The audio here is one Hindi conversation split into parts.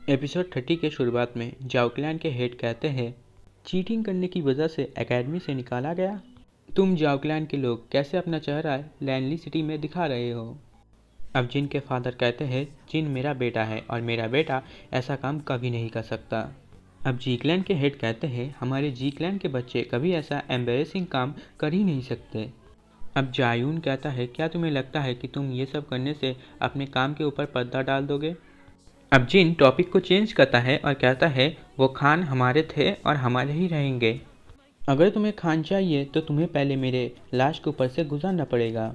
एपिसोड 30 के शुरुआत में जाओ क्लैन के हेड कहते हैं, चीटिंग करने की वजह से एकेडमी से निकाला गया। तुम जाओ क्लैन के लोग कैसे अपना चेहरा लैनली सिटी में दिखा रहे हो। अब जिन के फादर कहते हैं, जिन मेरा बेटा है और मेरा बेटा ऐसा काम कभी नहीं कर सकता। अब जी क्लैन के हेड कहते हैं, हमारे जी क्लैन के बच्चे कभी ऐसा एम्बेरसिंग काम कर ही नहीं सकते। अब जायून कहता है, क्या तुम्हें लगता है कि तुम ये सब करने से अपने काम के ऊपर पर्दा डाल दोगे। अब जिन टॉपिक को चेंज करता है और कहता है, वो खान हमारे थे और हमारे ही रहेंगे। अगर तुम्हें खान चाहिए तो तुम्हें पहले मेरे लाश के ऊपर से गुजरना पड़ेगा।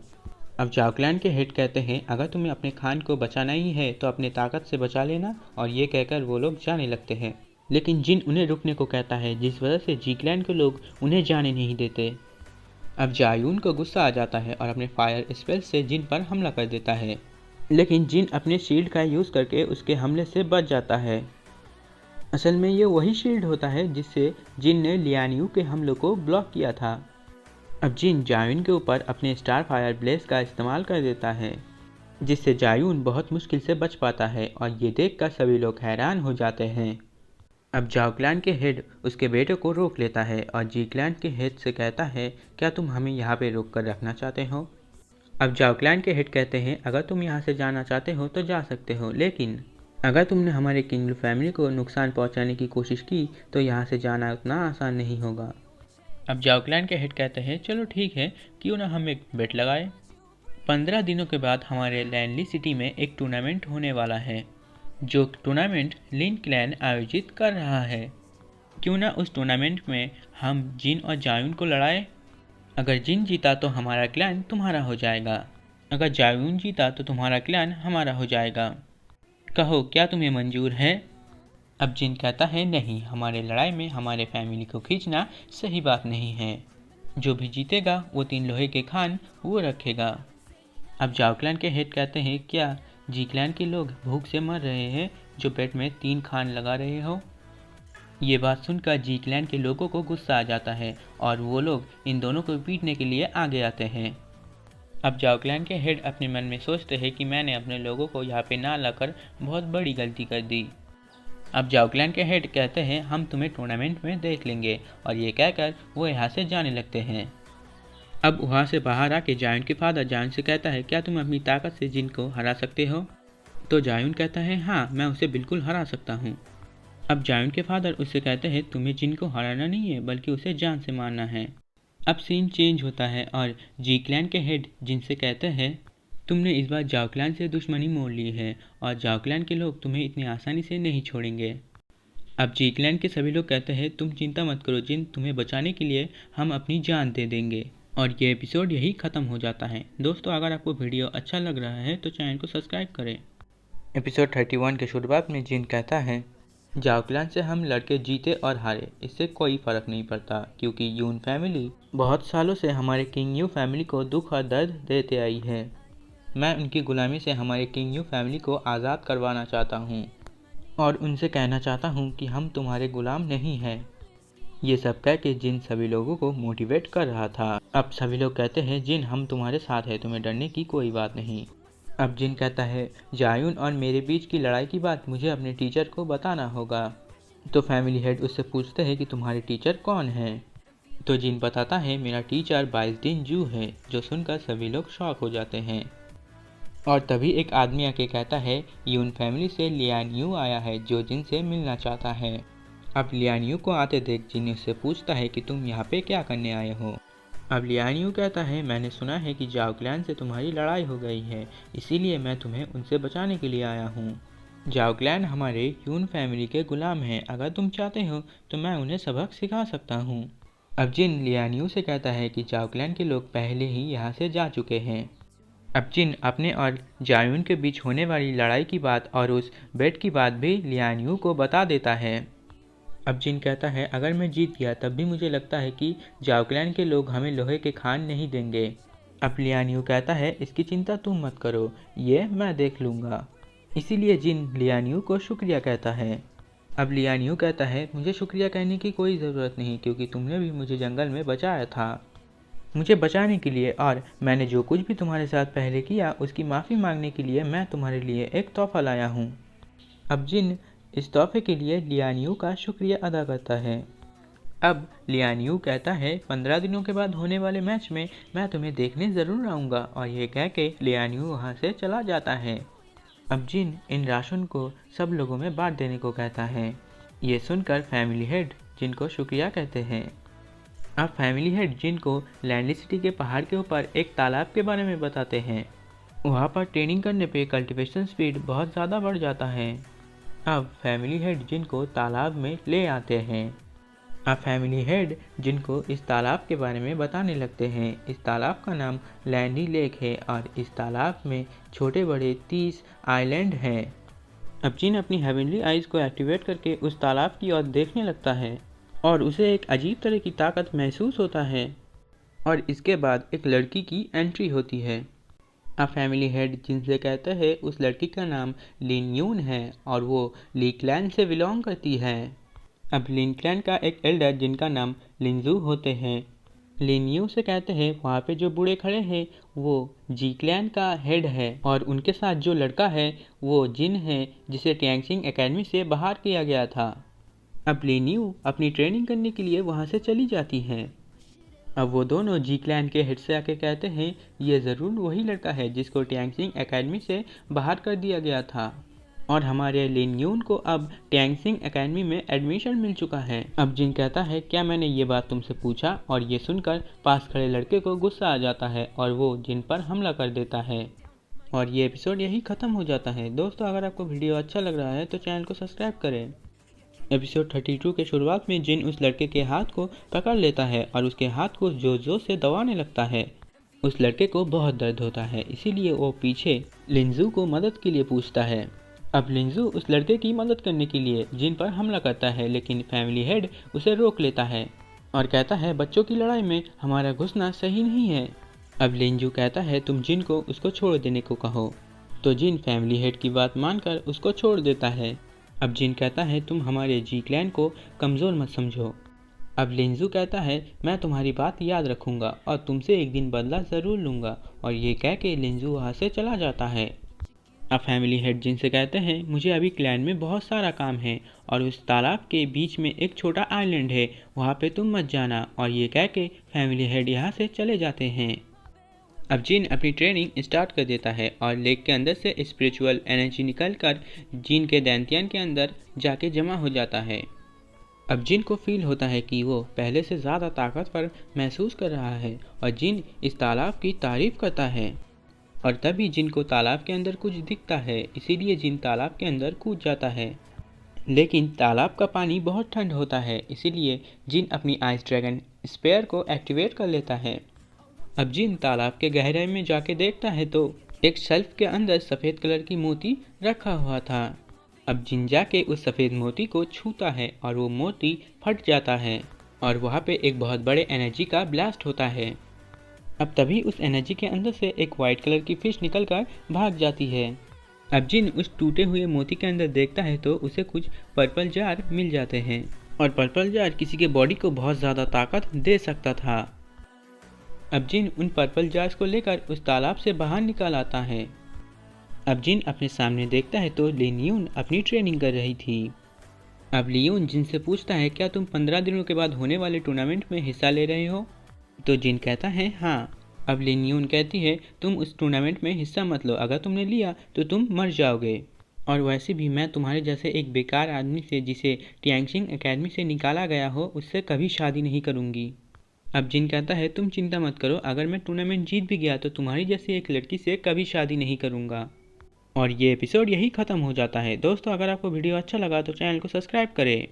अब जाओ क्लैन के हेड कहते हैं, अगर तुम्हें अपने खान को बचाना ही है तो अपने ताकत से बचा लेना। और ये कहकर वो लोग जाने लगते हैं, लेकिन जिन उन्हें रुकने को कहता है, जिस वजह से जी क्लैन के लोग उन्हें जाने नहीं देते। अब जायून को गुस्सा आ जाता है और अपने फायर स्पेल से जिन पर हमला कर देता है, लेकिन जिन अपने शील्ड का यूज़ करके उसके हमले से बच जाता है। असल में ये वही शील्ड होता है जिससे जिन ने लियानियू के हमलों को ब्लॉक किया था। अब जिन जायून के ऊपर अपने स्टार फायर ब्लेस का इस्तेमाल कर देता है, जिससे जायून बहुत मुश्किल से बच पाता है और ये देखकर सभी लोग हैरान हो जाते हैं। अब जाओ क्लैन के हेड उसके बेटे को रोक लेता है और जी क्लैन के हेड से कहता है, क्या तुम हमें यहाँ पे रोक कर रखना चाहते हो। अब जाओ क्लैन के हेड कहते हैं, अगर तुम यहाँ से जाना चाहते हो तो जा सकते हो, लेकिन अगर तुमने हमारे किंग फैमिली को नुकसान पहुँचाने की कोशिश की तो यहाँ से जाना उतना आसान नहीं होगा। अब जाओ क्लैन के हेड कहते हैं, चलो ठीक है, क्यों ना हम एक बेट लगाए। 15 दिनों के बाद हमारे लैनली सिटी में एक टूर्नामेंट होने वाला है, जो टूर्नामेंट लिन क्लैन आयोजित कर रहा है। क्यों ना उस टूर्नामेंट में हम जिन और जायून को लड़ाए। अगर जिन जीता तो हमारा क्लैन तुम्हारा हो जाएगा, अगर जायून जीता तो तुम्हारा क्लैन हमारा हो जाएगा। कहो, क्या तुम्हें मंजूर है। अब जिन कहता है, नहीं, हमारे लड़ाई में हमारे फैमिली को खींचना सही बात नहीं है। जो भी जीतेगा वो 3 लोहे के खान वो रखेगा। अब जाओ क्लैन के हेड कहते हैं, क्या जी क्लैन के लोग भूख से मर रहे हैं जो पेट में 3 खान लगा रहे हो। ये बात सुनकर जी क्लैन के लोगों को गुस्सा आ जाता है और वो लोग इन दोनों को पीटने के लिए आगे आते हैं। अब जाओ क्लैन के हेड अपने मन में सोचते हैं कि मैंने अपने लोगों को यहाँ पे ना लाकर बहुत बड़ी गलती कर दी। अब जाओ क्लैन के हेड कहते हैं, हम तुम्हें टूर्नामेंट में देख लेंगे, और ये कहकर वो यहाँ से जाने लगते हैं। अब वहाँ से बाहर आके जायून के फादर जायून से कहता है, क्या तुम अपनी ताकत से जिन को हरा सकते हो। तो जायून कहता है, हाँ, मैं उसे बिल्कुल हरा सकता हूँ। अब जायून के फादर उससे कहते हैं, तुम्हें जिन को हराना नहीं है बल्कि उसे जान से मारना है। अब सीन चेंज होता है और जी क्लैन के हेड जिनसे कहते हैं, तुमने इस बार जाओ क्लैन से दुश्मनी मोड़ ली है और जाओ क्लैन के लोग तुम्हें इतनी आसानी से नहीं छोड़ेंगे। अब जी क्लैन के सभी लोग कहते हैं, तुम चिंता मत करो जिन, तुम्हें बचाने के लिए हम अपनी जान दे देंगे। और ये एपिसोड यही ख़त्म हो जाता है। दोस्तों, अगर आपको वीडियो अच्छा लग रहा है तो चैनल को सब्सक्राइब करें। एपिसोड 31 के शुरुआत में जिन कहता है, जाओ क्लैन से हम लड़के जीते और हारे इससे कोई फ़र्क नहीं पड़ता, क्योंकि यून फैमिली बहुत सालों से हमारे किंग यू फैमिली को दुख और दर्द देते आई है। मैं उनकी गुलामी से हमारे किंग यू फैमिली को आज़ाद करवाना चाहता हूँ और उनसे कहना चाहता हूँ कि हम तुम्हारे गुलाम नहीं हैं। ये सब कह के जिन सभी लोगों को मोटिवेट कर रहा था। अब सभी लोग कहते हैं, जिन, हम तुम्हारे साथ हैं, तुम्हें डरने की कोई बात नहीं। अब जिन कहता है, जायून और मेरे बीच की लड़ाई की बात मुझे अपने टीचर को बताना होगा। तो फैमिली हेड उससे पूछते हैं कि तुम्हारे टीचर कौन है। तो जिन बताता है, मेरा टीचर 22 दिन जू है। जो सुनकर सभी लोग शॉक हो जाते हैं। और तभी एक आदमी आके कहता है, यून फैमिली से लियानियू आया है जो जिन से मिलना चाहता है। अब लियानियू को आते देख जिन उससे पूछता है कि तुम यहाँ पे क्या करने आए हो। अब लियानियू कहता है, मैंने सुना है कि जाओ क्लैन से तुम्हारी लड़ाई हो गई है, इसीलिए मैं तुम्हें उनसे बचाने के लिए आया हूँ। जाओ क्लैन हमारे यून फैमिली के गुलाम हैं, अगर तुम चाहते हो तो मैं उन्हें सबक सिखा सकता हूँ। अब जिन लियानियू से कहता है कि जाओ क्लैन के लोग पहले ही यहाँ से जा चुके हैं। अब जिन अपने और जायून के बीच होने वाली लड़ाई की बात और उस बेट की बात भी लियानियू को बता देता है। अब जिन कहता है, अगर मैं जीत गया तब भी मुझे लगता है कि जाओ क्लैन के लोग हमें लोहे के खान नहीं देंगे। अब लियानियू कहता है, इसकी चिंता तुम मत करो, ये मैं देख लूँगा। इसीलिए जिन लियानियू को शुक्रिया कहता है। अब लियानियू कहता है, मुझे शुक्रिया कहने की कोई ज़रूरत नहीं, क्योंकि तुमने भी मुझे जंगल में बचाया था। मुझे बचाने के लिए और मैंने जो कुछ भी तुम्हारे साथ पहले किया उसकी माफ़ी मांगने के लिए मैं तुम्हारे लिए एक तोहफ़ा लाया हूँ। अब जिन इस तोहफे के लिए लियानियू का शुक्रिया अदा करता है। अब लियानियू कहता है 15 दिनों के बाद होने वाले मैच में मैं तुम्हें देखने ज़रूर आऊँगा, और ये कह के लियानियू वहाँ से चला जाता है। अब जिन इन राशन को सब लोगों में बांट देने को कहता है। ये सुनकर फैमिली हेड जिन को शुक्रिया कहते हैं। अब फैमिली हेड जिन को लैंडली सिटी के पहाड़ के ऊपर एक तालाब के बारे में बताते हैं। वहाँ पर ट्रेनिंग करने पे कल्टीवेशन स्पीड बहुत ज़्यादा बढ़ जाता है। अब फैमिली हेड जिन को तालाब में ले आते हैं। अब फैमिली हेड जिनको इस तालाब के बारे में बताने लगते हैं। इस तालाब का नाम लैंडी लेक है और इस तालाब में छोटे बड़े 30 आइलैंड हैं। अब जिन अपनी हेवनली आइज़ को एक्टिवेट करके उस तालाब की ओर देखने लगता है और उसे एक अजीब तरह की ताकत महसूस होता है, और इसके बाद एक लड़की की एंट्री होती है। अब फैमिली हेड जिनसे कहते हैं उस लड़की का नाम लिन यून है और वो ली क्लैन से बिलोंग करती है। अब लिन क्लैन का एक एल्डर जिनका नाम लिंजू होते हैं। लिन यू से कहते हैं वहाँ पे जो बूढ़े खड़े हैं वो जी क्लैन का हेड है, और उनके साथ जो लड़का है वो जिन है जिसे टैंगसिंग एकेडमी से बाहर किया गया था। अब लिन यू अपनी ट्रेनिंग करने के लिए वहाँ से चली जाती हैं। अब वो दोनों जी क्लैन के हेड से आके कहते हैं ये ज़रूर वही लड़का है जिसको टैंगसिंग एकेडमी से बाहर कर दिया गया था, और हमारे लिन यून को अब टैंगसिंग एकेडमी में एडमिशन मिल चुका है। अब जिन कहता है क्या मैंने ये बात तुमसे पूछा, और ये सुनकर पास खड़े लड़के को गुस्सा आ जाता है और वो जिन पर हमला कर देता है, और ये एपिसोड यही ख़त्म हो जाता है। दोस्तों अगर आपको वीडियो अच्छा लग रहा है तो चैनल को सब्सक्राइब करें। एपिसोड 32 के शुरुआत में जिन उस लड़के के हाथ को पकड़ लेता है और उसके हाथ को जोर जोर से दबाने लगता है। उस लड़के को बहुत दर्द होता है, इसीलिए वो पीछे लिंजू को मदद के लिए पूछता है। अब लिंजू उस लड़के की मदद करने के लिए जिन पर हमला करता है, लेकिन फैमिली हेड उसे रोक लेता है और कहता है बच्चों की लड़ाई में हमारा घुसना सही नहीं है। अब लिंजू कहता है तुम जिन को उसको छोड़ देने को कहो, तो जिन फैमिली हेड की बात मानकर उसको छोड़ देता है। अब जिन कहता है तुम हमारे जी क्लैन को कमज़ोर मत समझो। अब लिंजू कहता है मैं तुम्हारी बात याद रखूँगा और तुमसे एक दिन बदला ज़रूर लूँगा, और ये कह के लिंजू वहाँ से चला जाता है। अब फैमिली हेड जिनसे कहते हैं मुझे अभी क्लैन में बहुत सारा काम है और उस तालाब के बीच में एक छोटा आइलैंड है, वहाँ पे तुम मत जाना, और ये कह के फैमिली हेड यहाँ से चले जाते हैं। अब जिन अपनी ट्रेनिंग स्टार्ट कर देता है और लेक के अंदर से स्पिरिचुअल एनर्जी निकलकर जिन के दैंतियन के अंदर जाके जमा हो जाता है। अब जिन को फील होता है कि वो पहले से ज़्यादा ताकतवर महसूस कर रहा है, और जिन इस तालाब की तारीफ़ करता है, और तभी जिन को तालाब के अंदर कुछ दिखता है, इसीलिए जिन तालाब के अंदर कूद जाता है। लेकिन तालाब का पानी बहुत ठंड होता है, इसीलिए जिन अपनी आइस ड्रैगन स्पेयर को एक्टिवेट कर लेता है। अब जिन तालाब के गहराई में जाके देखता है तो एक शेल्फ के अंदर सफ़ेद कलर की मोती रखा हुआ था। अब जिन जाके उस सफ़ेद मोती को छूता है और वो मोती फट जाता है, और वहाँ पे एक बहुत बड़े एनर्जी का ब्लास्ट होता है। अब तभी उस एनर्जी के अंदर से एक वाइट कलर की फिश निकलकर भाग जाती है। अब जिन उस टूटे हुए मोती के अंदर देखता है तो उसे कुछ पर्पल जार मिल जाते हैं, और पर्पल जार किसी के बॉडी को बहुत ज़्यादा ताकत दे सकता था। अब जिन उन पर्पल जार्स को लेकर उस तालाब से बाहर निकल आता है। अब जिन अपने सामने देखता है तो लिन यून अपनी ट्रेनिंग कर रही थी। अब लियोन जिन से पूछता है क्या तुम 15 दिनों के बाद होने वाले टूर्नामेंट में हिस्सा ले रहे हो, तो जिन कहता है हाँ। अब लिन यून कहती है तुम उस टूर्नामेंट में हिस्सा मत लो, अगर तुमने लिया तो तुम मर जाओगे, और वैसे भी मैं तुम्हारे जैसे एक बेकार आदमी से जिसे टैंगसिंग एकेडमी से निकाला गया हो उससे कभी शादी नहीं करूँगी। अब जिन कहता है तुम चिंता मत करो, अगर मैं टूर्नामेंट जीत भी गया तो तुम्हारी जैसी एक लड़की से कभी शादी नहीं करूँगा। और ये एपिसोड यही ख़त्म हो जाता है। दोस्तों अगर आपको वीडियो अच्छा लगा तो चैनल को सब्सक्राइब करें।